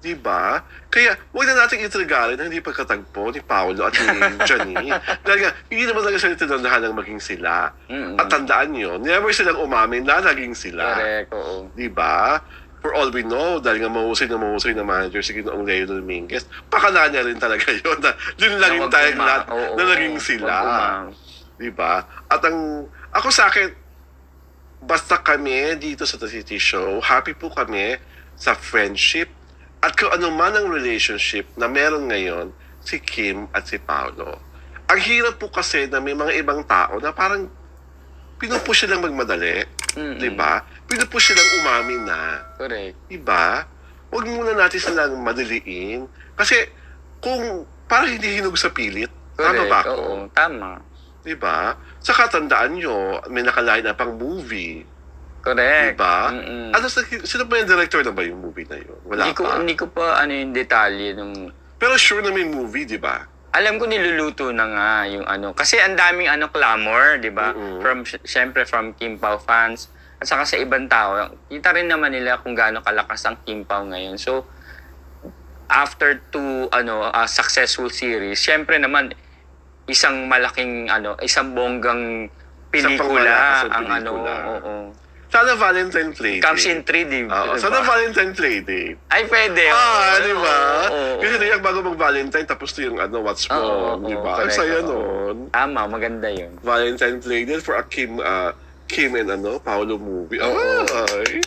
Di ba? Kaya, huwag na natin itrigarin na hindi pagkatagpo ni Paolo at ni Janine. Dahil nga, hindi naman talaga sila tinandahan ng maging sila. At tandaan nyo, never silang umamin na naging sila. Correct, oo. Di ba? For all we know, dahil nga mahusay na manager si Ginoong Leo Dominguez, pakala niya rin talaga yun na din lang yung tayong lahat na naging sila. Di ba? At ako sa akin, basta kami dito sa The City Show, happy po kami sa friendship at kung ano man ang relationship na meron ngayon si Kim at si Paolo. Ang hirap po kasi na may mga ibang tao na parang pinupush silang magmadali. Di ba? Pinupush silang umamin na. Correct. Di ba? Huwag muna natin silang madaliin. Kasi kung parang hindi hinog sa pilit, tama ba ako? Oo, tama. Di ba? Saka tandaan nyo, may nakaline up ang movie. Correct. Diba? Ano, sino ba yung director na ba yung movie na yun? Wala pa. Hindi ko pa yung detalye nung... Pero sure na may movie, di ba? Alam ko niluluto na nga yung kasi ang daming clamor, di ba? Siyempre from Kim Pao fans at saka sa ibang tao. Kita rin naman nila kung gaano kalakas ang Kim Pao ngayon. So after successful series, siyempre naman isang malaking isang bonggang pelikula ang oo. Sana Valentine Play Day. Comes in 3D. Sana Valentine Play Day. Ay, pwede. Di ba? Kasi diyak bago mag-Valentine, tapos to yung What's Wrong, di ba? Ang saya nun. Tama, maganda yun. Valentine Play Day for a Kim and Paolo movie. Ay!